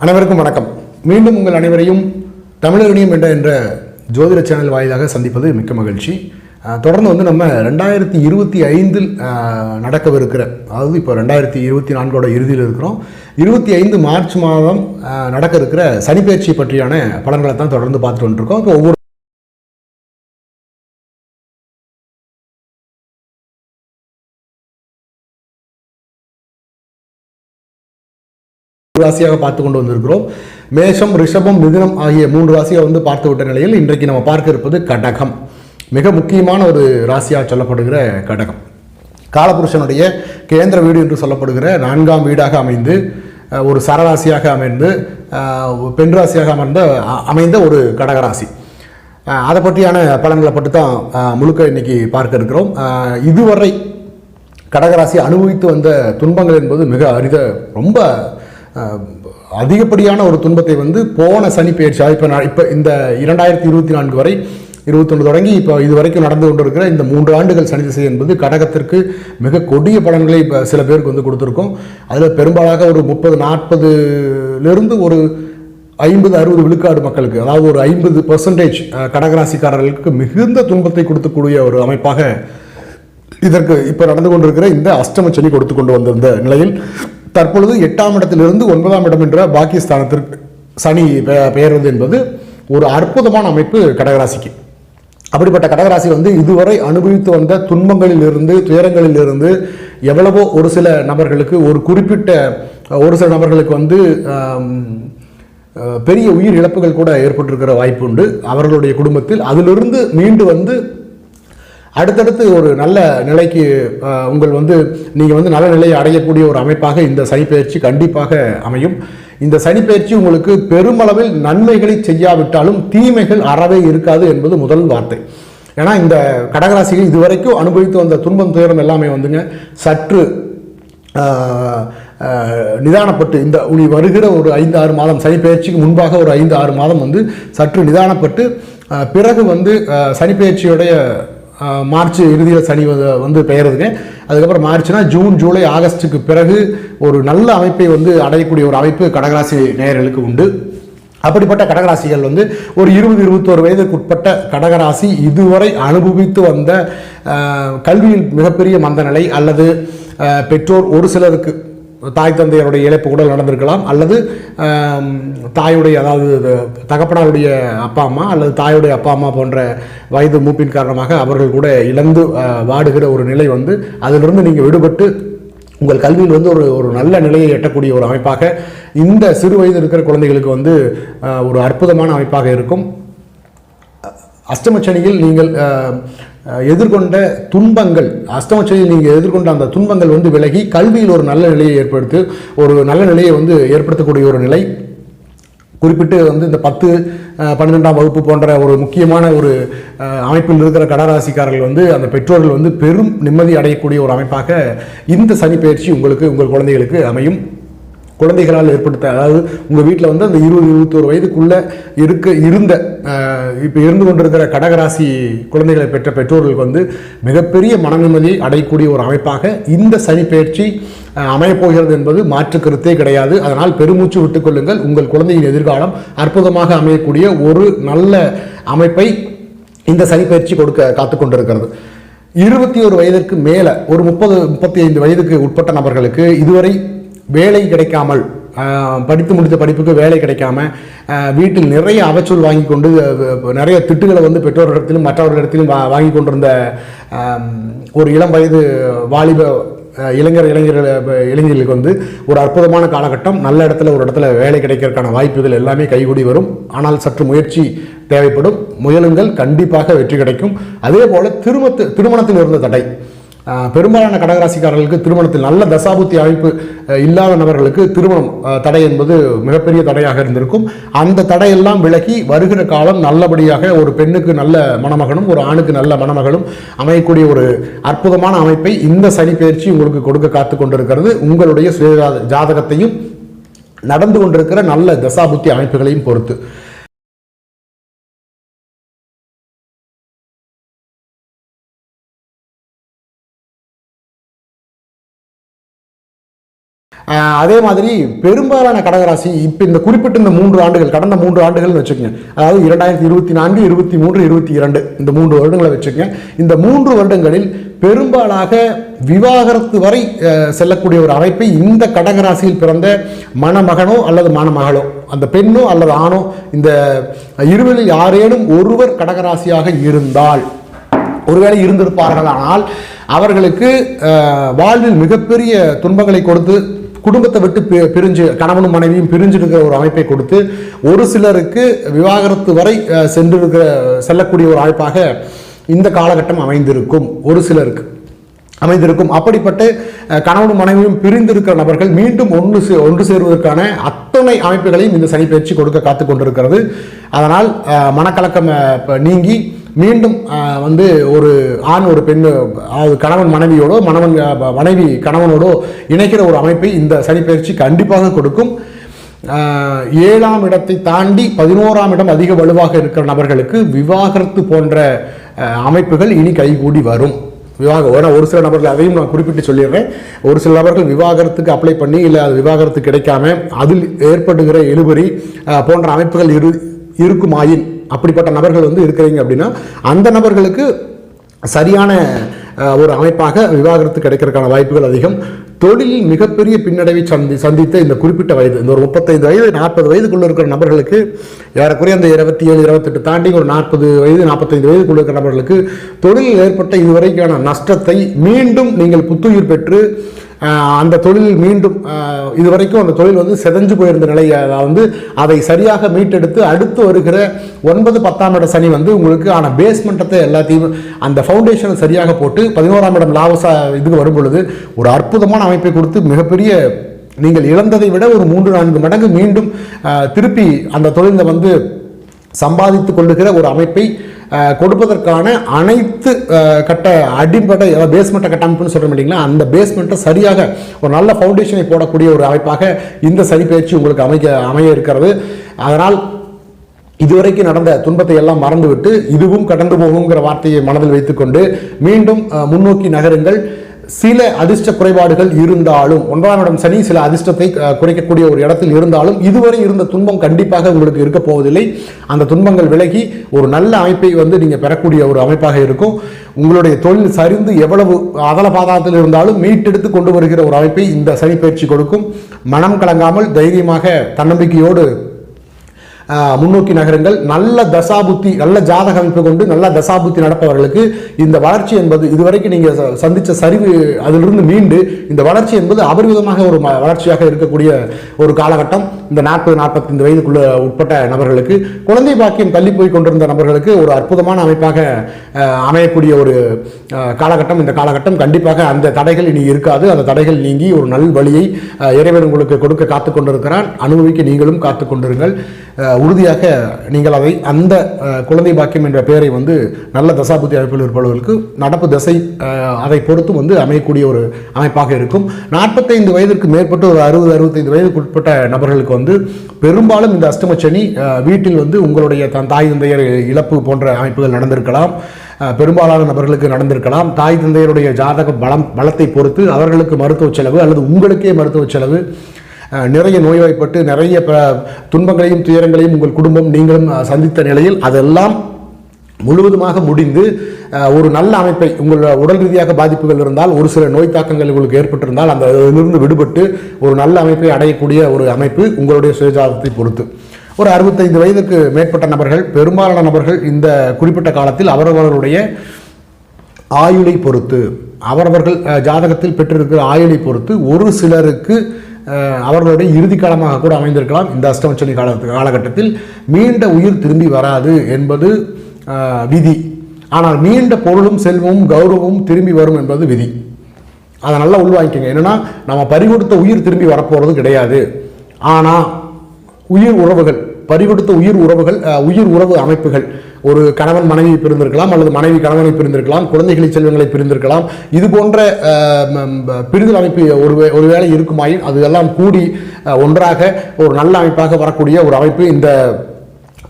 அனைவருக்கும் வணக்கம். மீண்டும் உங்கள் அனைவரையும் தமிழறிஞம் என்ற ஜோதிட சேனல் வாயிலாக சந்திப்பது மிக்க மகிழ்ச்சி. தொடர்ந்து வந்து நம்ம 2025 நடக்கவிருக்கிற, அதாவது இப்போ 2024 இறுதியில் இருக்கிறோம், 25 மார்ச் மாதம் நடக்க இருக்கிற சனிப்பெயர்ச்சி பற்றியான பலன்களை தான் தொடர்ந்து பார்த்துட்டு வந்துருக்கோம். இப்போ ஒவ்வொரு ராசியாக பார்த்து கொண்டு வந்திருக்கிறோம். மேஷம், ரிஷபம், மிதுனம் ஆகிய 3 ராசியை வந்து பார்த்து விட்ட நிலையில் இன்றைக்கு நம்ம பார்க்க இருப்பது கடகம். மிக முக்கியமான ஒரு ராசியாக சொல்லப்படுகிற கடகம், காலபுருஷனுடைய கேந்திர வீடு என்று சொல்லப்படுகிற 4ஆம் வீடாக அமைந்து, ஒரு சரராசியாக அமைந்து, பெண் ராசியாக அமைந்த ஒரு கடகராசி. அதை பற்றியான பலன்களை பற்றி தான் முழுக்க இன்னைக்கு பார்க்க இருக்கிறோம். இதுவரை கடகராசி அனுபவித்து வந்த துன்பங்கள் என்பது மிக ரொம்ப அதிகப்படியான ஒரு துன்பத்தை வந்து போன சனி பெயர்ச்சி, இப்போ இந்த 2024 வரை 21 தொடங்கி இப்போ இது வரைக்கும் நடந்து கொண்டிருக்கிற இந்த 3 ஆண்டுகள் சனி திசை என்பது கடகத்திற்கு மிக கொடிய பலன்களை இப்போ சில பேருக்கு வந்து கொடுத்துருக்கோம். அதில் பெரும்பாலாக ஒரு 30-40லிருந்து ஒரு 50-60 விழுக்காடு மக்களுக்கு, அதாவது ஒரு 50% கடகராசிக்காரர்களுக்கு மிகுந்த துன்பத்தை கொடுக்கக்கூடிய ஒரு அமைப்பாக இதற்கு இப்போ நடந்து கொண்டிருக்கிற இந்த அஷ்டம சனி கொடுத்து கொண்டு வந்திருந்த நிலையில் தற்பொழுது 8ஆம் இடத்திலிருந்து 9ஆம் இடம் என்ற பாக்கியஸ்தானத்திற்கு சனி பெயர்வது என்பது ஒரு அற்புதமான அமைப்பு கடகராசிக்கு. அப்படிப்பட்ட கடகராசி வந்து இதுவரை அனுபவித்து வந்த துன்பங்களிலிருந்து, துயரங்களிலிருந்து எவ்வளவோ ஒரு சில நபர்களுக்கு, ஒரு குறிப்பிட்ட ஒரு சில நபர்களுக்கு வந்து பெரிய உயிர் இழப்புகள் கூட ஏற்பட்டிருக்கிற வாய்ப்பு உண்டு அவர்களுடைய குடும்பத்தில். அதிலிருந்து மீண்டு வந்து அடுத்தடுத்து ஒரு நல்ல நிலைக்கு நீங்கள் வந்து நல்ல நிலையை அடையக்கூடிய ஒரு அமைப்பாக இந்த சனிப்பெயர்ச்சி கண்டிப்பாக அமையும். இந்த சனிப்பெயர்ச்சி உங்களுக்கு பெருமளவில் நன்மைகளை செய்யாவிட்டாலும் தீமைகள் அறவே இருக்காது என்பது முதல் வார்த்தை. ஏன்னா இந்த கடகராசிகள் இதுவரைக்கும் அனுபவித்து வந்த துன்பம், துயரம் எல்லாமே வந்துங்க சற்று நிதானப்பட்டு, இந்த வருகிற ஒரு 5-6 மாதம், சனிப்பெயர்ச்சிக்கு முன்பாக ஒரு 5-6 மாதம் வந்து சற்று நிதானப்பட்டு, பிறகு வந்து சனிப்பெயர்ச்சியுடைய மார்ச் இறுதியில் சனி வந்து பெயருதுங்க. அதுக்கப்புறம் மார்ச்னா ஜூன், ஜூலை, ஆகஸ்டுக்கு பிறகு ஒரு நல்ல அமைப்பை வந்து அடையக்கூடிய ஒரு அமைப்பு கடகராசி நேயர்களுக்கு உண்டு. அப்படிப்பட்ட கடகராசிகள் வந்து ஒரு 20-21 வயதுக்கு உட்பட்ட கடகராசி இதுவரை அனுபவித்து வந்த கல்வியில் மிகப்பெரிய மந்தநிலை, அல்லது பெற்றோர் ஒரு சிலருக்கு தாய் தந்தையருடைய இழப்பு கூட நடந்திருக்கலாம், அல்லது தாயுடைய, அதாவது தகப்பனாருடைய அப்பா அம்மா அல்லது தாயுடைய அப்பா அம்மா போன்ற வயது மூப்பின் காரணமாக அவர்கள் கூட இழந்து வாடுகிற ஒரு நிலை வந்து அதிலிருந்து நீங்கள் விடுபட்டு உங்கள் கல்வியில் வந்து ஒரு நல்ல நிலையை எட்டக்கூடிய ஒரு அமைப்பாக இந்த சிறு வயது இருக்கிற குழந்தைகளுக்கு வந்து ஒரு அற்புதமான அமைப்பாக இருக்கும். அஷ்டமச்சனியில் நீங்கள் எதிர்கொண்ட துன்பங்கள், அஷ்டமச்சனியில் நீங்கள் எதிர்கொண்ட அந்த துன்பங்கள் வந்து விலகி கல்வியில் ஒரு நல்ல நிலையை ஏற்படுத்தக்கூடிய ஒரு நிலை. குறிப்பிட்டு வந்து இந்த 10-12ஆம் வகுப்பு போன்ற ஒரு முக்கியமான ஒரு அமைப்பில் இருக்கிற கடகராசிக்காரர்கள் வந்து அந்த பெற்றோர்கள் வந்து பெரும் நிம்மதி அடையக்கூடிய ஒரு அமைப்பாக இந்த சனி பெயர்ச்சி உங்கள் குழந்தைகளுக்கு அமையும். குழந்தைகளால் அதாவது உங்கள் வீட்டில் வந்து அந்த 20-21 வயதுக்குள்ளே இப்போ இருந்து கொண்டிருக்கிற கடகராசி குழந்தைகளை பெற்ற பெற்றோர்களுக்கு வந்து மிகப்பெரிய மன நிம்மதியை அடையக்கூடிய ஒரு அமைப்பாக இந்த சனி பெயர்ச்சி அமையப்போகிறது என்பது மாற்று கருத்தே கிடையாது. அதனால் பெருமூச்சு விட்டுக்கொள்ளுங்கள். உங்கள் குழந்தையின் எதிர்காலம் அற்புதமாக அமையக்கூடிய ஒரு நல்ல அமைப்பை இந்த சனி பெயர்ச்சி கொடுக்க காத்து கொண்டிருக்கிறது. 21 வயதிற்கு மேலே ஒரு 30-35 வயதுக்கு உட்பட்ட நபர்களுக்கு இதுவரை வேலை கிடைக்காமல், படித்து முடித்த படிப்புக்கு வேலை கிடைக்காம, வீட்டில் நிறைய அவச்சொல் வாங்கி கொண்டு நிறைய திட்டுகளை வந்து பெற்றோரிடத்திலும் மற்றவர்களிடத்திலும் வாங்கி கொண்டிருந்த ஒரு இளம் வயது வாலிப இளைஞர்களுக்கு வந்து ஒரு அற்புதமான காலகட்டம். நல்ல இடத்துல ஒரு இடத்துல வேலை கிடைக்கிறதுக்கான வாய்ப்புகள் எல்லாமே கைகூடி வரும். ஆனால் சற்று முயற்சி தேவைப்படும். முயலுங்கள், கண்டிப்பாக வெற்றி கிடைக்கும். அதே போல திருமணத்தில் இருந்த தடை, பெரும்பாலான கடகராசிக்காரர்களுக்கு திருமணத்தில் நல்ல தசாபுத்தி அமைப்பு இல்லாத நபர்களுக்கு திருமணம் தடை என்பது மிகப்பெரிய தடையாக இருந்திருக்கும். அந்த தடையெல்லாம் விலகி வருகிற காலம் நல்லபடியாக ஒரு பெண்ணுக்கு நல்ல மணமகனும் ஒரு ஆணுக்கு நல்ல மணமகளும் அமையக்கூடிய ஒரு அற்புதமான அமைப்பை இந்த சனி பெயர்ச்சி உங்களுக்கு கொடுக்க காத்து கொண்டிருக்கிறது. உங்களுடைய சுய ஜாதகத்தையும் நடந்து கொண்டிருக்கிற நல்ல தசாபுத்தி அமைப்புகளையும் பொறுத்து. அதே மாதிரி பெரும்பாலான கடகராசி இப்போ இந்த குறிப்பிட்ட இந்த 3 ஆண்டுகள், கடந்த 3 ஆண்டுகள்னு வச்சுக்கோங்க, அதாவது 2024, 23, 22 இந்த 3 வருடங்களை வச்சுக்கோங்க. இந்த 3 வருடங்களில் பெரும்பாலாக விவாகரத்து வரை செல்லக்கூடிய ஒரு அமைப்பை இந்த கடகராசியில் பிறந்த மணமகனோ அல்லது மணமகளோ, அந்த பெண்ணோ அல்லது ஆணோ, இந்த இருவரில் யாரேனும் ஒருவர் கடகராசியாக இருந்தால், ஒருவேளை இருந்திருப்பார்கள், ஆனால் அவர்களுக்கு வாழ்வில் மிகப்பெரிய துன்பங்களை கொடுத்து குடும்பத்தை விட்டு பிரிஞ்சு கணவனும் மனைவியும் பிரிஞ்சிருக்கிற ஒரு அமைப்பை கொடுத்து ஒரு சிலருக்கு விவாகரத்து வரை செல்லக்கூடிய ஒரு அமைப்பாக இந்த காலகட்டம் அமைந்திருக்கும். ஒரு சிலருக்கு அமைந்திருக்கும். அப்படிப்பட்ட கணவனும் மனைவியும் பிரிந்திருக்கிற நபர்கள் மீண்டும் ஒன்று சேருவதற்கான அத்தனை அமைப்புகளையும் இந்த சனி பயிற்சி கொடுக்க காத்து கொண்டிருக்கிறது. அதனால் மனக்கலக்கம் நீங்கி மீண்டும் வந்து ஒரு ஆண் ஒரு பெண், கணவன் மனைவியோடோ மனைவி கணவனோடோ இணைக்கிற ஒரு அமைப்பை இந்த சனி பயிற்சி கண்டிப்பாக கொடுக்கும். 7ஆம் இடத்தை தாண்டி 11ஆம் இடம் அதிக வலுவாக இருக்கிற நபர்களுக்கு விவாகரத்து போன்ற அமைப்புகள் இனி கைகூடி வரும். ஒரு சில நபர்கள், அதையும் நான் குறிப்பிட்டு சொல்லிடுறேன், ஒரு சில நபர்கள் விவாகரத்துக்கு அப்ளை பண்ணி இல்லை அது விவாகரத்து கிடைக்காம அதில் ஏற்படுகிற இழுபறி போன்ற அமைப்புகள் இருக்குமாயின், அப்படிப்பட்ட நபர்கள் வந்து இருக்கிறீங்க அப்படின்னா அந்த நபர்களுக்கு சரியான ஒரு அமைப்பாக விவாகரத்து கிடைக்கிறதுக்கான வாய்ப்புகள் அதிகம். தொழிலில் மிகப்பெரிய பின்னடைவை சந்தித்த இந்த குறிப்பிட்ட வயது, இந்த ஒரு 35 வயது 40 வயதுக்குள்ள இருக்கிற நபர்களுக்கு, ஏறக்குறைய அந்த 27, 28 தாண்டி ஒரு 40 வயது 45 வயதுக்குள்ள இருக்கிற நபர்களுக்கு தொழிலில் ஏற்பட்ட இதுவரைக்கான நஷ்டத்தை மீண்டும் நீங்கள் புத்துயிர் பெற்று அந்த தொழில் மீண்டும் இதுவரைக்கும் அந்த தொழில் வந்து செதஞ்சு போயிருந்த நிலையை வந்து அதை சரியாக மீட்டெடுத்து அடுத்து வருகிற 9, 10ஆம் இட சனி வந்து உங்களுக்கு ஆன பேஸ்மெண்ட்டத்தை எல்லாத்தையும் அந்த ஃபவுண்டேஷனை சரியாக போட்டு 11ஆம் இடம் லாபசா இதுக்கு வரும் பொழுது ஒரு அற்புதமான அமைப்பை கொடுத்து மிகப்பெரிய நீங்கள் இழந்ததை விட ஒரு 3-4 மடங்கு மீண்டும் திருப்பி அந்த தொழிலை வந்து சம்பாதித்து கொள்ளுகிற ஒரு அமைப்பை கொடுப்பதற்கான அனைத்து கட்ட அடிப்படை பேஸ்மெண்ட்டை கட்டமைப்புன்னு சொல்ல மாட்டீங்களா, அந்த பேஸ்மெண்ட்டை சரியாக ஒரு நல்ல ஃபவுண்டேஷனை போடக்கூடிய ஒரு அமைப்பாக இந்த சனி பயிற்சி உங்களுக்கு அமைய இருக்கிறது. அதனால் இதுவரைக்கும் நடந்த துன்பத்தை எல்லாம் மறந்துவிட்டு இதுவும் கடந்து போகுங்கிற வார்த்தையை மனதில் வைத்துக்கொண்டு மீண்டும் முன்னோக்கி நகருங்கள். சில அதிர்ஷ்ட குறைபாடுகள் இருந்தாலும், 9ஆம் இடம் சனி சில அதிர்ஷ்டத்தை குறைக்கக்கூடிய ஒரு இடத்தில் இருந்தாலும் இதுவரை இருந்த துன்பம் கண்டிப்பாக உங்களுக்கு இருக்க போவதில்லை. அந்த துன்பங்கள் விலகி ஒரு நல்ல அமைப்பை வந்து நீங்கள் பெறக்கூடிய ஒரு அமைப்பாக இருக்கும். உங்களுடைய தொழில் சரிந்து எவ்வளவு அதல பாதாளத்தில் இருந்தாலும் மீட்டெடுத்து கொண்டு வருகிற ஒரு அமைப்பை இந்த சனி பயிற்சி கொடுக்கும். மனம் கலங்காமல் தைரியமாக தன்னம்பிக்கையோடு முன்னோக்கி நகருங்கள். நல்ல தசாபுத்தி, நல்ல ஜாதக அமைப்பு கொண்டு நல்ல தசாபுத்தி நடப்பவர்களுக்கு இந்த வளர்ச்சி என்பது இதுவரைக்கும் நீங்கள் சந்தித்த சரிவு அதிலிருந்து மீண்டு இந்த வளர்ச்சி என்பது அபரிவிதமாக ஒரு வளர்ச்சியாக இருக்கக்கூடிய ஒரு காலகட்டம். இந்த 40-45 வயதுக்குள்ள உட்பட்ட நபர்களுக்கு, குழந்தை பாக்கியம் தள்ளி போய் கொண்டிருந்த நபர்களுக்கு ஒரு அற்புதமான அமைப்பாக அமையக்கூடிய ஒரு காலகட்டம். இந்த காலகட்டம் கண்டிப்பாக அந்த தடைகள் இனி இருக்காது. அந்த தடைகள் நீங்கி ஒரு நல் வழியை இறைவன் உங்களுக்கு கொடுக்க காத்து கொண்டிருக்கிறான். அனுபவிக்க நீங்களும் காத்து கொண்டிருங்கள். உறுதியாக நீங்கள் அதை அந்த குழந்தை பாக்கியம் என்ற பெயரை வந்து நல்ல தசாபுத்தி அமைப்பில் இருப்பவர்களுக்கு நடப்பு தசை அதை பொறுத்து வந்து அமையக்கூடிய ஒரு அமைப்பாக இருக்கும். 45 வயதிற்கு மேற்பட்டு ஒரு 60-65 வயதுக்கு உட்பட்ட நபர்களுக்கு வந்து பெரும்பாலும் இந்த அஷ்டமச்சனி வீட்டில் வந்து உங்களுடைய தாய் தந்தையர் இழப்பு போன்ற அமைப்புகள் நடந்திருக்கலாம். பெரும்பாலான நபர்களுக்கு நடந்திருக்கலாம். தாய் தந்தையருடைய ஜாதக பலத்தை பொறுத்து அவர்களுக்கு மருத்துவ செலவு அல்லது உங்களுக்கே மருத்துவ செலவு, நிறைய நோய்வாய்ப்பட்டு நிறைய துன்பங்களையும் துயரங்களையும் உங்கள் குடும்பம் நீங்களும் சந்தித்த நிலையில் அதெல்லாம் முழுவதுமாக முடிந்து ஒரு நல்ல அமைப்பை, உங்கள் உடல் ரீதியாக பாதிப்புகள் இருந்தால், ஒரு சில நோய் தாக்கங்கள் உங்களுக்கு ஏற்பட்டிருந்தால் அந்த இதிலிருந்து விடுபட்டு ஒரு நல்ல அமைப்பை அடையக்கூடிய ஒரு அமைப்பு உங்களுடைய சுயஜாதத்தை பொறுத்து. ஒரு 65 வயதுக்கு மேற்பட்ட நபர்கள், பெரும்பாலான நபர்கள் இந்த குறிப்பிட்ட காலத்தில் அவரவர்களுடைய ஆயுளை பொறுத்து, அவரவர்கள் ஜாதகத்தில் பெற்றிருக்கிற ஆயுளை பொறுத்து ஒரு சிலருக்கு அவர்களுடைய இறுதி காலமாக கூட அமைந்திருக்கலாம். இந்த அஷ்டமச்சனி காலகட்டத்தில் மீண்ட உயிர் திரும்பி வராது என்பது விதி. ஆனால் மீண்ட பொருளும் செல்வமும் கௌரவமும் திரும்பி வரும் என்பது விதி. அதை நல்லா உள்வாங்கிக்கங்க. என்னன்னா, நம்ம பறிகொடுத்த உயிர் திரும்பி வரப்போறது கிடையாது. ஆனால் உயிர் உறவுகள், பறிகொடுத்த உயிர் உறவுகள், உயிர் உறவு அமைப்புகள், ஒரு கணவன் மனைவி பிரிந்திருக்கலாம் அல்லது மனைவி கணவனை பிரிந்திருக்கலாம், குழந்தைகளை செல்வங்களை பிரிந்திருக்கலாம். இது போன்ற பிரிதல் அமைப்பு ஒருவேளை இருக்குமாயின் அது எல்லாம் கூடி ஒன்றாக ஒரு நல்ல அமைப்பாக வரக்கூடிய ஒரு அமைப்பு இந்த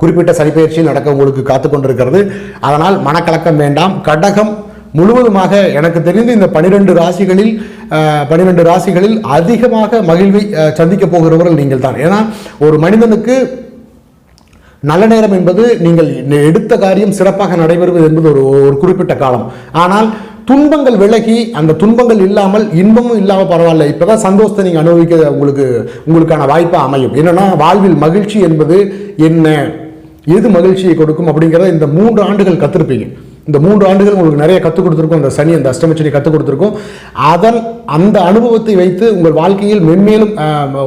குறிப்பிட்ட சனிப்பெயர்ச்சியில் நடக்க உங்களுக்கு காத்து கொண்டிருக்கிறது. அதனால் மனக்கலக்கம் வேண்டாம். கடகம் முழுவதுமாக எனக்கு தெரிந்து இந்த 12 ராசிகளில் அதிகமாக மகிழ்வை சந்திக்க போகிறவர்கள் நீங்கள் தான். ஏன்னா ஒரு மனிதனுக்கு நல்ல நேரம் என்பது நீங்கள் எடுத்த காரியம் சிறப்பாக நடைபெறுவது என்பது ஒரு குறிப்பிட்ட காலம். ஆனால் துன்பங்கள் விலகி அந்த துன்பங்கள் இல்லாமல் இன்பமும் இல்லாமல் பரவாயில்ல, இப்போதான் சந்தோஷத்தை நீங்கள் அனுபவிக்க உங்களுக்கான வாய்ப்பாக அமையும். என்னன்னா வாழ்வில் மகிழ்ச்சி என்பது என்ன, எது மகிழ்ச்சியை கொடுக்கும் அப்படிங்கிறத இந்த 3 ஆண்டுகள் கற்றுருப்பீங்க. இந்த 3 ஆண்டுகள் உங்களுக்கு நிறைய கற்றுக் கொடுத்துருக்கும். அந்த சனி, அந்த அஷ்டமச்சனி கற்றுக் கொடுத்துருக்கும். அந்த அனுபவத்தை வைத்து உங்கள் வாழ்க்கையில் மென்மேலும்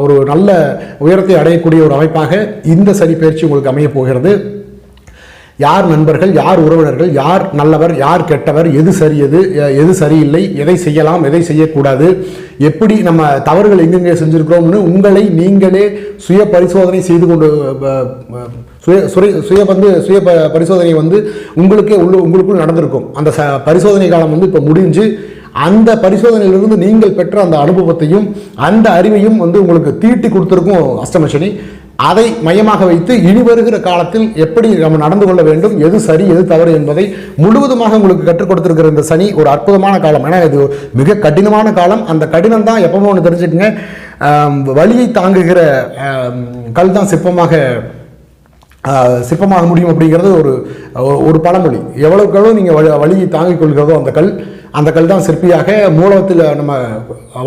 ஒரு நல்ல உயரத்தை அடையக்கூடிய ஒரு அமைப்பாக இந்த சனி பயிற்சி உங்களுக்கு அமைய போகிறது. யார் நண்பர்கள், யார் உறவினர்கள், யார் நல்லவர், யார் கெட்டவர், எது சரியது, எது சரியில்லை, எதை செய்யலாம், எதை செய்யக்கூடாது, எப்படி நம்ம தவறுகள் எங்கெங்கே செஞ்சுருக்கிறோம்னு உங்களை நீங்களே சுய பரிசோதனை செய்து கொண்டு சுய பரிசோதனை உங்களுக்குள் நடந்திருக்கும். அந்த பரிசோதனை காலம் இப்போ முடிஞ்சு அந்த பரிசோதனையிலிருந்து நீங்கள் பெற்ற அந்த அனுபவத்தையும் அந்த அறிவையும் உங்களுக்கு தீட்டி கொடுத்துருக்கும் அஷ்டமசனி. அதை மையமாக வைத்து இனி வருகிற காலத்தில் எப்படி நம்ம நடந்து கொள்ள வேண்டும், எது சரி எது தவறு என்பதை முழுவதுமாக உங்களுக்கு கற்றுக் கொடுத்திருக்கிற இந்த சனி ஒரு அற்புதமான காலம். ஏன்னா இது மிக கடினமான காலம். அந்த கடினம் தான் எப்பவுமே ஒன்று தெரிஞ்சுக்கங்க, வலியை தாங்குகிற கல் தான் சிற்பமாக முடியும் அப்படிங்கிறது ஒரு பழமொழி. எவ்வளவுக்கு நீங்கள் வலியை தாங்கிக் கொள்கிறதோ அந்த கல் தான் சிற்பியாக மூலத்தில் நம்ம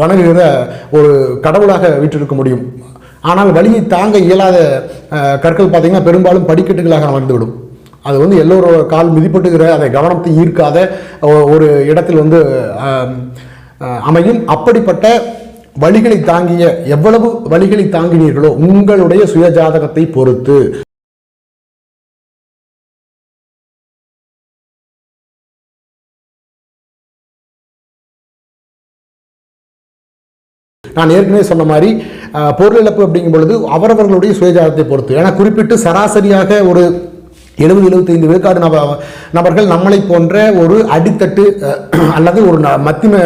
வணங்குகிற ஒரு கடவுளாக வீற்றிருக்க முடியும். ஆனால் வலியை தாங்க இயலாத கற்கள் பார்த்தீங்கன்னா பெரும்பாலும் படிக்கட்டுகளாக அமர்ந்துவிடும். அது எல்லோரோட கால் மிதிப்பட்டுகிற அதை கவனத்தை ஈர்க்காத ஒரு இடத்தில் அமையும். அப்படிப்பட்ட வலிகளை தாங்கிய எவ்வளவு வலிகளை தாங்கினீர்களோ உங்களுடைய சுயஜாதகத்தை பொறுத்து நான் ஏற்கனவே சொன்ன மாதிரி பொருள் இழப்பு அப்படிங்கும் பொழுது அவரவர்களுடைய சுயஜாதத்தை பொறுத்து. ஏன்னா குறிப்பிட்டு சராசரியாக ஒரு 70-75 விழுக்காடு நபர்கள் நம்மளை போன்ற ஒரு அடித்தட்டு அல்லது ஒரு மத்திய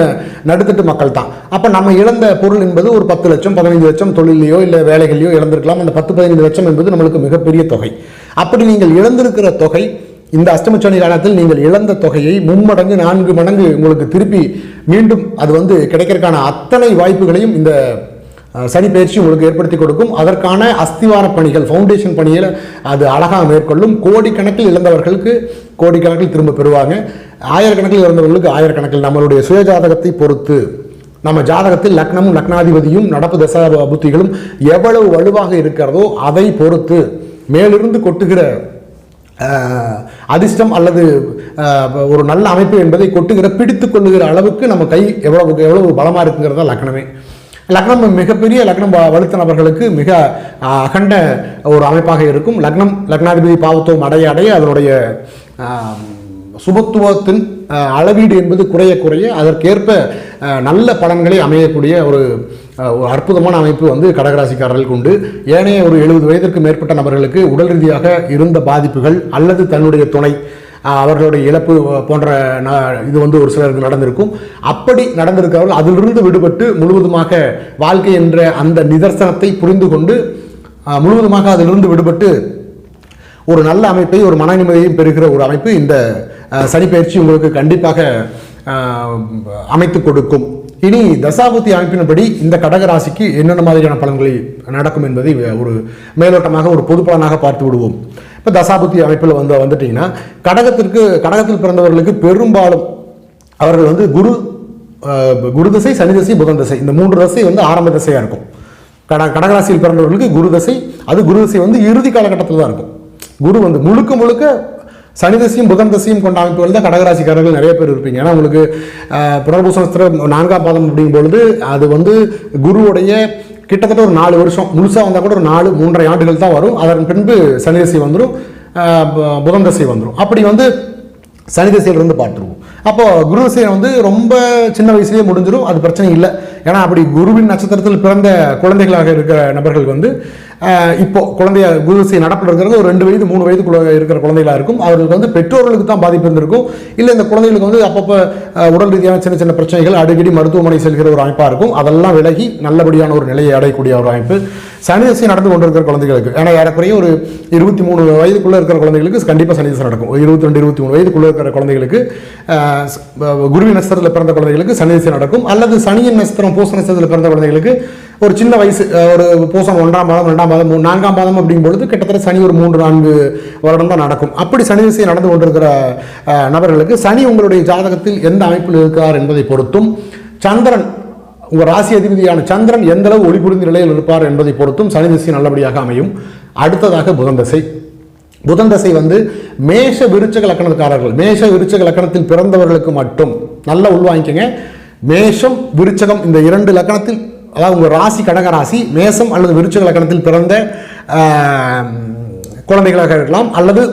நடுத்தட்டு மக்கள் தான். அப்போ நம்ம இழந்த பொருள் என்பது ஒரு 10 லட்சம் 15 லட்சம் தொழிலையோ இல்லை வேலைகளையோ இழந்திருக்கலாம். அந்த 10-15 லட்சம் என்பது நம்மளுக்கு மிகப்பெரிய தொகை. அப்படி நீங்கள் இழந்திருக்கிற தொகை இந்த அஷ்டமச்சனி காலத்தில் நீங்கள் இழந்த தொகையை 3 மடங்கு 4 மடங்கு உங்களுக்கு திருப்பி மீண்டும் அது கிடைக்கிறதுக்கான அத்தனை வாய்ப்புகளையும் இந்த சனி பயிற்சி உங்களுக்கு ஏற்படுத்தி கொடுக்கும். அதற்கான அஸ்திவார பணிகள், ஃபவுண்டேஷன் பணிகளை அது அழகாக மேற்கொள்ளும். கோடிக்கணக்கில் இழந்தவர்களுக்கு கோடிக்கணக்கில் திரும்ப பெறுவாங்க. ஆயிரக்கணக்கில் இழந்தவர்களுக்கு ஆயிரக்கணக்கில். நம்மளுடைய சுயஜாதகத்தை பொறுத்து, நம்ம ஜாதகத்தில் லக்னமும் லக்னாதிபதியும் நடப்பு தசா புத்திகளும் எவ்வளவு வலுவாக இருக்கிறதோ அதை பொறுத்து மேலிருந்து கொட்டுகிற அதிர்ஷ்டம் அல்லது ஒரு நல்ல அமைப்பு என்பதை கொட்டுகிற பிடித்து கொள்ளுகிற அளவுக்கு நம்ம கை எவ்வளவு பலமாக இருக்குங்கிறதா லக்னமே. லக்னம் மிகப்பெரிய லக்னம் வலுத்த நபர்களுக்கு மிக அகண்ட ஒரு அமைப்பாக இருக்கும். லக்னாதிபதி பாவத்துவம் அடைய அதனுடைய சுபத்துவத்தின் அளவீடு என்பது குறைய அதற்கேற்ப நல்ல பலன்களை அமையக்கூடிய ஒரு அற்புதமான அமைப்பு கடகராசிக்காரர்களுக்கு உண்டு. ஏனைய ஒரு 70 வயதிற்கு மேற்பட்ட நபர்களுக்கு உடல் ரீதியாக இருந்த பாதிப்புகள் அல்லது தன்னுடைய துணை அவர்களுடைய இழப்பு போன்ற இது ஒரு சிலருக்கு நடந்திருக்கும். அப்படி நடந்திருக்கிறவர்கள் அதிலிருந்து விடுபட்டு முழுவதுமாக வாழ்க்கை என்ற அந்த நிதர்சனத்தை புரிந்து கொண்டு முழுவதுமாக அதிலிருந்து விடுபட்டு ஒரு நல்ல அமைப்பை, ஒரு மன நிம்மதியையும் பெறுகிற ஒரு அமைப்பு இந்த சனி பயிற்சி உங்களுக்கு கண்டிப்பாக அமைத்து கொடுக்கும். இனி தசாபுத்தி அமைப்பின்படி இந்த கடகராசிக்கு என்னென்ன மாதிரியான பலன்களை நடக்கும் என்பதை ஒரு மேலோட்டமாக ஒரு பொது பலனாக பார்த்து விடுவோம். இப்போ தசாபுத்தி அமைப்பில் வந்துட்டீங்கன்னா கடகத்தில் பிறந்தவர்களுக்கு பெரும்பாலும் அவர்கள் குரு தசை, சனி தசை, புதன் தசை, இந்த 3 தசை ஆரம்ப தசையாக இருக்கும். கடகராசியில் பிறந்தவர்களுக்கு குரு தசை, குரு தசை இறுதி காலகட்டத்தில் தான் இருக்கும். குரு முழுக்க சனி தசையும் புதன் தசையும் கொண்ட அமைப்புகள் தான் கடகராசிக்காரர்கள் நிறைய பேர் இருப்பீங்க. ஏன்னா உங்களுக்கு புனர்பூசம் 4ஆம் பாதம் அப்படிங்கும் பொழுது அது குருவுடைய கிட்டத்தட்ட ஒரு 4 வருஷம் முழுசாக வந்தால் கூட ஒரு 3.5 ஆண்டுகள் தான் வரும். அதன் பின்பு சனி தசை வந்துடும், புதன் தசை வந்துடும். அப்படி சனி தசையிலிருந்து பார்த்துருவோம். அப்போ குரு தசை ரொம்ப சின்ன வயசுலேயே முடிஞ்சிடும், அது பிரச்சனை இல்லை. ஏன்னா அப்படி குருவின் நட்சத்திரத்தில் பிறந்த குழந்தைகளாக இருக்கிற நபர்கள் இப்போ குழந்தைய குரு தசை நடப்பில் இருக்கிறது ஒரு 2 வயது 3 வயதுக்குள்ள இருக்கிற குழந்தைகளாக இருக்கும். அவர்களுக்கு பெற்றோர்களுக்கு தான் பாதிப்பு இருந்திருக்கும். இல்லை இந்த குழந்தைகளுக்கு அப்பப்போ உடல் ரீதியான சின்ன சின்ன பிரச்சனைகள், அடிக்கடி மருத்துவமனை செல்கிற ஒரு அமைப்பாக இருக்கும். அதெல்லாம் விலகி நல்லபடியான ஒரு நிலையை அடையக்கூடிய ஒரு அமைப்பு. சனி திசை நடந்து கொண்டிருக்கிற குழந்தைகளுக்கு, ஏன்னா ஏறக்குறைய ஒரு 23 வயதுக்குள்ளே இருக்கிற குழந்தைகளுக்கு கண்டிப்பாக சனி திசை நடக்கும். 22 23 வயதுக்குள்ளே இருக்கிற குழந்தைகளுக்கு, குருவி நட்சத்திரத்தில் பிறந்த குழந்தைகளுக்கு சனி திசை நடக்கும். அல்லது சனியின் நட்சத்திரம் பூச நட்சத்திரத்தில் பிறந்த குழந்தைகளுக்கு ஒரு சின்ன வயசு, ஒரு பூசம் 1ஆம் மாதம் 2ஆம் மாதம் 4ஆம் மாதம் அப்படிங்கும்பொழுது கிட்டத்தட்ட சனி ஒரு 3-4 வருடம் தான் நடக்கும். அப்படி சனி திசை நடந்து கொண்டிருக்கிற நபர்களுக்கு சனி உங்களுடைய ஜாதகத்தில் எந்த அமைப்பில் இருக்கிறார் என்பதை பொறுத்தும், சந்திரன் உங்கள் ராசி அதிபதியான சந்திரன் எந்த அளவு ஒளி புரிந்த நிலையில் இருப்பார் என்பதை பொறுத்தும் சனி திசை நல்லபடியாக அமையும். அடுத்ததாக புதன் திசை. புதன் திசை வந்து மேஷ விருச்சக லக்கணக்காரர்கள், மேஷ விருச்சக லக்கணத்தில் பிறந்தவர்களுக்கு மட்டும் நல்லா உள்வாங்கிக்கங்க. மேஷம் விருச்சகம் இந்த 2 லக்கணத்தில், அதாவது உங்கள் ராசி கடக ராசி மேசம் அல்லது விருச்சக லக்கணத்தில் பிறந்த குழந்தைகளாக இருக்கலாம், அல்லது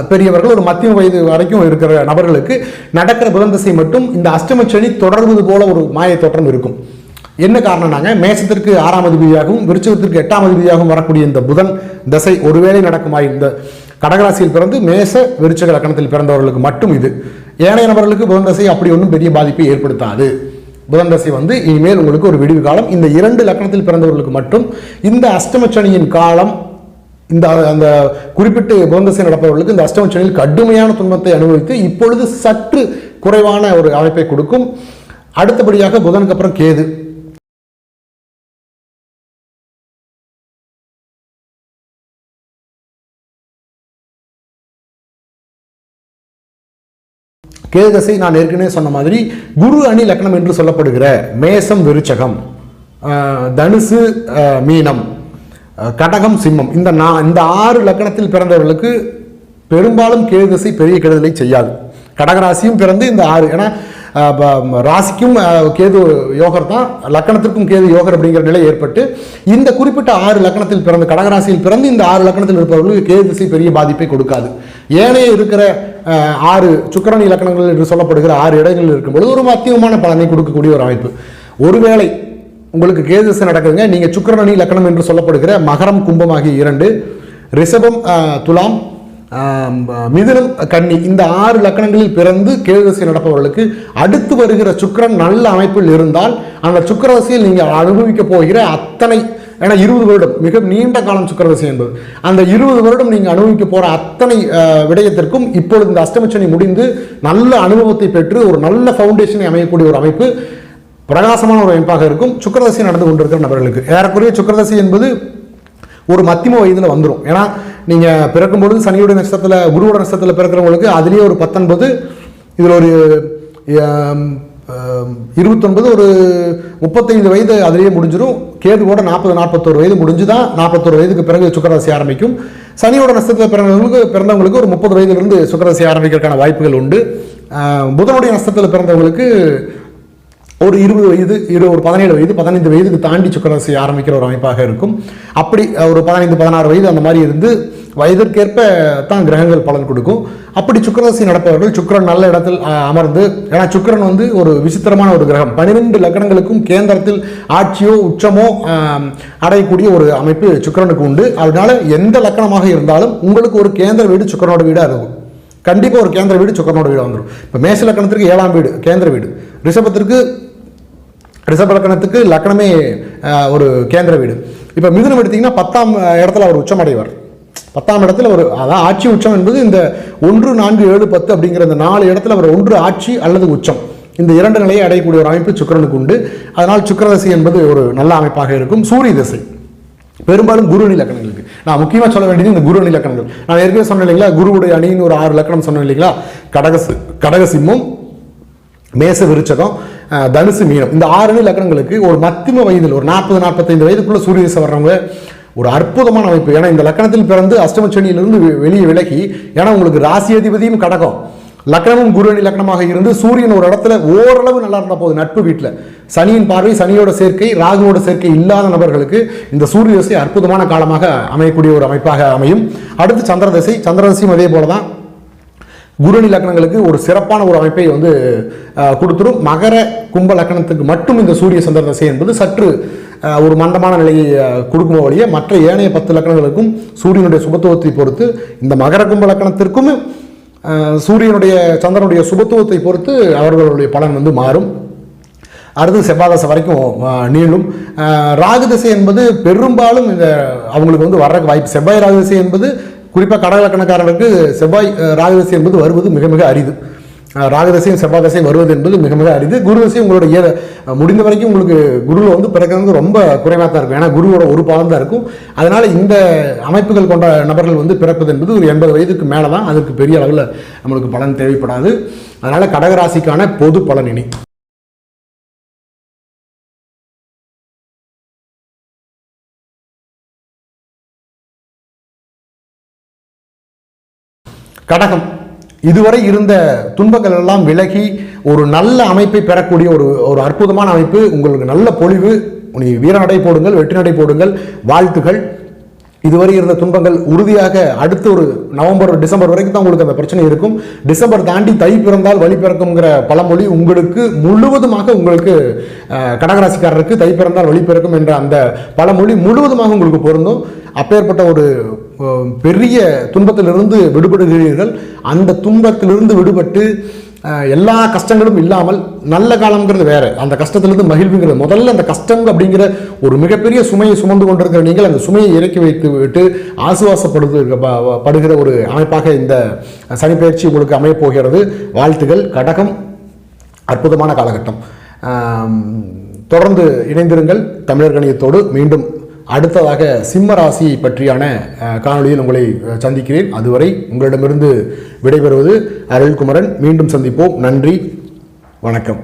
பெரியவர்கள் ஒரு மத்திய வயது வரைக்கும் இருக்கிற நபர்களுக்கு நடக்கிற புதன் திசை மட்டும் இந்த அஷ்டமச்சனி தொடர்வது போல ஒரு மாய தோற்றம் இருக்கும். என்ன காரணம்னாங்க, மேசத்திற்கு 6ஆம் அதிபதியாகவும் விருச்சகத்திற்கு 8ஆம் அதிபதியாகவும் வரக்கூடிய இந்த புதன் திசை ஒருவேளை நடக்குமாய் இந்த கடகராசியில் பிறந்து மேச விருச்சக லக்கணத்தில் பிறந்தவர்களுக்கு மட்டும் இது. ஏனைய நபர்களுக்கு புதன் திசை அப்படி ஒன்றும் பெரிய பாதிப்பை ஏற்படுத்தாது. புதன் தசை வந்து இனிமேல் உங்களுக்கு ஒரு விடிவு காலம். இந்த 2 லக்கணத்தில் பிறந்தவர்களுக்கு மட்டும் இந்த அஷ்டமச்சனியின் காலம், இந்த அந்த குறிப்பிட்டு புதன் தசை நடப்பவர்களுக்கு இந்த அஷ்டமச்சனியில் கடுமையான துன்பத்தை அனுபவித்து இப்பொழுது சற்று குறைவான ஒரு அமைப்பை கொடுக்கும். அடுத்தபடியாக புதனுக்கு அப்புறம் கேது. கேதுதசை நான் ஏற்கனவே சொன்ன மாதிரி குரு அணி லக்னம் என்று சொல்லப்படுகிற மேசம் விருச்சகம், தனுசு மீனம், கடகம் சிம்மம், இந்த 6 லக்கணத்தில் பிறந்தவர்களுக்கு பெரும்பாலும் கேதுதசை பெரிய கெடுதலை செய்யாது. கடகராசியும் பிறந்து இந்த 6, ஏன்னா ராசிக்கும் கேது யோகர் தான், லக்கணத்திற்கும் கேது யோகர் அப்படிங்கிற நிலை ஏற்பட்டு இந்த குறிப்பிட்ட 6 லக்கணத்தில் பிறந்து கடகராசியில் பிறந்து இந்த 6 லக்கணத்தில் இருப்பவர்களுக்கு கேது திசை பெரிய பாதிப்பை கொடுக்காது. ஏனைய இருக்கிற 6 சுக்கிரணி லக்கணங்கள் என்று சொல்லப்படுகிற 6 இடங்களில் இருக்கும்பொழுது ஒரு மத்தியமான பலனை கொடுக்கக்கூடிய ஒரு அமைப்பு. ஒருவேளை உங்களுக்கு கேது திசை நடக்குதுங்க, நீங்க சுக்கிரணி லக்கணம் என்று சொல்லப்படுகிற மகரம் கும்பம் ஆகிய 2, ரிஷபம் துலாம், மிதுனம் கன்னி, இந்த 6 லக்கணங்களில் பிறந்து கேதுதசை நடப்பவர்களுக்கு அடுத்து வருகிற சுக்கிரன் நல்ல அமைப்பில் இருந்தால் அந்த சுக்கிரதசையில் நீங்கள் அனுபவிக்க போகிற அத்தனை, ஏன்னா 20 வருடம் மிக நீண்ட காலம் சுக்கிரதசை என்பது, அந்த 20 வருடம் நீங்கள் அனுபவிக்க போகிற அத்தனை விடயத்திற்கும் இப்பொழுது இந்த அஷ்டமச்சனி முடிந்து நல்ல அனுபவத்தை பெற்று ஒரு நல்ல ஃபவுண்டேஷனை அமையக்கூடிய ஒரு அமைப்பு, பிரகாசமான ஒரு அமைப்பாக இருக்கும் சுக்கிரதசை நடந்து கொண்டிருக்கிற நபர்களுக்கு. ஏறக்குறைய சுக்கிரதசை என்பது ஒரு மத்தியம வயதில் வந்துடும். ஏன்னா நீங்கள் பிறக்கும்பொழுது சனியோட நட்சத்திரத்தில் குருவோட நட்சத்திரத்தில் பிறக்கிறவங்களுக்கு அதுலேயே ஒரு 19, இதில் ஒரு 29, ஒரு 35 வயது அதிலேயே முடிஞ்சிடும். கேது கூட 40-41 வயது முடிஞ்சு தான் 41 வயதுக்கு பிறகு சுக்கிரதசை ஆரம்பிக்கும். சனியோட நட்சத்திரத்தில் பிறந்தவங்களுக்கு ஒரு 30 வயதிலிருந்து சுக்கிரதசை ஆரம்பிக்கிறதுக்கான வாய்ப்புகள் உண்டு. புதனுடைய நட்சத்திரத்தில் பிறந்தவங்களுக்கு ஒரு 20 வயது, ஒரு 17 வயது 15 வயதுக்கு தாண்டி சுக்கிரதசை ஆரம்பிக்கிற ஒரு அமைப்பாக இருக்கும். அப்படி ஒரு 15-16 வயது அந்த மாதிரி இருந்து வயதிற்கேற்ப தான் கிரகங்கள் பலன் கொடுக்கும். அப்படி சுக்கிரதசை நடப்பவர்கள் சுக்கிரன் நல்ல இடத்தில் அமர்ந்து, ஏன்னா சுக்கிரன் வந்து ஒரு விசித்திரமான ஒரு கிரகம், 12 லக்கணங்களுக்கும் கேந்திரத்தில் ஆட்சியோ உச்சமோ அடையக்கூடிய ஒரு அமைப்பு சுக்கிரனுக்கு உண்டு. அதனால எந்த லக்கணமாக இருந்தாலும் உங்களுக்கு ஒரு கேந்திர வீடு சுக்கிரனோட வீடாக இருக்கும். கண்டிப்பாக ஒரு கேந்திர வீடு சுக்கிரனோட வீடு வந்துடும். இப்போ மேஷ லக்கணத்திற்கு 7ஆம் வீடு கேந்திர வீடு, ரிஷப லக்கணத்துக்கு லக்கணமே ஒரு கேந்திர வீடு. இப்போ மிதுனம் எடுத்தீங்கன்னா 10ஆம் இடத்துல அவர் உச்சம் அடைவார். 10ஆம் இடத்துல ஒரு, அதான் ஆட்சி உச்சம் என்பது இந்த 1, 4, 7, 10 அப்படிங்கிற இந்த 4 இடத்துல அவர் ஒன்று ஆட்சி அல்லது உச்சம், இந்த 2 நிலையை அடையக்கூடிய ஒரு அமைப்பு சுக்கிரனுக்கு உண்டு. அதனால் சுக்கிரதசை என்பது ஒரு நல்ல அமைப்பாக இருக்கும். சூரிய தசை பெரும்பாலும் குரு அணி லக்கணங்களுக்கு, நான் முக்கியமாக சொல்ல வேண்டியது இந்த குரு அணி லக்கணங்கள். நான் ஏற்கனவே சொன்னேன் இல்லைங்களா, குருவுடைய அணின்னு ஒரு 6 லக்கணம் சொன்னேன் இல்லைங்களா, கடகசிம்மம், மேச விருச்சகம், தனுசு மீனம், இந்த 6 அணி லக்கணங்களுக்கு ஒரு மத்தியம வயதில் ஒரு 40-45 வயதுக்குள்ள சூரிய திசை வர்றவங்க ஒரு அற்புதமான அமைப்பு. ஏன்னா இந்த லக்கணத்தில் பிறந்து அஷ்டமச்சனியிலிருந்து வெளியே விலகி, ஏன்னா உங்களுக்கு ராசி அதிபதியும் கடகம், லக்னமும் குரு அணி லக்னமாக இருந்து சூரியன் ஒரு இடத்துல ஓரளவு நல்லா இருந்தால் போகுது. நட்பு வீட்டில் சனியின் பார்வை, சனியோட சேர்க்கை, ராகுவோட சேர்க்கை இல்லாத நபர்களுக்கு இந்த சூரிய திசை அற்புதமான காலமாக அமையக்கூடிய ஒரு அமைப்பாக அமையும். அடுத்து சந்திரதசையும் அதே போல தான் குரு அணி லக்னங்களுக்கு ஒரு சிறப்பான ஒரு அமைப்பை வந்து கொடுத்துரும். மகர கும்ப லக்னத்துக்கு மட்டும் இந்த சூரிய சந்திர தசை என்பது சற்று ஒரு மந்தமான நிலையை கொடுக்கும் வழியே மற்ற ஏனைய 10 லக்கணங்களுக்கும் சூரியனுடைய சுபத்துவத்தை பொறுத்து, இந்த மகர கும்ப லக்கணத்திற்கும் சூரியனுடைய சந்திரனுடைய சுபத்துவத்தை பொறுத்து அவர்களுடைய பலன் வந்து மாறும். அடுத்து செவ்வாய் தசை வரைக்கும் நீளும். ராகு திசை என்பது பெரும்பாலும் இந்த அவங்களுக்கு வந்து வர்ற வாய்ப்பு. செவ்வாய் ராகு திசை என்பது குறிப்பாக கடகலக்கணக்காரர்களுக்கு செவ்வாய் ராகு திசை என்பது வருவது மிக மிக அரிது. ராகதசையும் செவ்வாய் தசையும் வருவது என்பது மிக மிக அரிது. குரு தசையும் உங்களுடைய முடிந்த வரைக்கும் உங்களுக்கு குருவில் வந்து பிறக்கிறது ரொம்ப குறைவாக தான் இருக்கும். ஏன்னா குருவோட ஒரு பாதம் தான் இருக்கும். அதனால் இந்த அமைப்புகள் கொண்ட நபர்கள் வந்து பிறப்பது என்பது ஒரு 80 வயதுக்கு மேலே தான். அதுக்கு பெரிய அளவில் நம்மளுக்கு பலன் தேவைப்படாது. அதனால் கடகராசிக்கான பொது பலன் இனி கடகம். இதுவரை இருந்த துன்பங்கள் எல்லாம் விலகி ஒரு நல்ல அமைப்பை பெறக்கூடிய ஒரு அற்புதமான அமைப்பு. உங்களுக்கு நல்ல பொலிவு. வீர நடை போடுங்கள், வெற்றி நடை போடுங்கள், வாழ்த்துகள். இதுவரை இருந்த துன்பங்கள் உறுதியாக அடுத்த ஒரு நவம்பர் டிசம்பர் வரைக்கும் தான் உங்களுக்கு அந்த பிரச்சனை இருக்கும். டிசம்பர் தாண்டி தை பிறந்தால் வழி பிறக்குங்கிற பழமொழி உங்களுக்கு முழுவதுமாக உங்களுக்கு கடகராசிக்காரருக்கு தை பிறந்தால் வழி பிறக்கும் என்ற அந்த பழமொழி முழுவதுமாக உங்களுக்கு பொருந்தும். அப்பேற்பட்ட ஒரு பெரிய துன்பத்திலிருந்து விடுபடுகிறீர்கள். அந்த துன்பத்திலிருந்து விடுபட்டு எல்லா கஷ்டங்களும் இல்லாமல் நல்ல காலம்ங்கிறது வேற, அந்த கஷ்டத்திலிருந்து மகிழ்வுங்கிறது. முதல்ல அந்த கஷ்டம் அப்படிங்கிற ஒரு மிகப்பெரிய சுமையை சுமந்து கொண்டிருக்கிற நீங்கள் அந்த சுமையை இறக்கி வைத்து விட்டு ஆசுவாசப்படுகிற ஒரு அமைப்பாக இந்த சனிப்பெயர்ச்சி உங்களுக்கு அமையப் போகிறது. வாழ்த்துகள் கடகம். அற்புதமான காலகட்டம். தொடர்ந்து இணைந்திருங்கள் தமிழர் கணியத்தோடு. மீண்டும் அடுத்ததாக சிம்ம ராசியை பற்றியான காணொலியில் உங்களை சந்திக்கிறேன். அதுவரை உங்களிடமிருந்து விடைபெறுவது அருள்குமரன். மீண்டும் சந்திப்போம். நன்றி, வணக்கம்.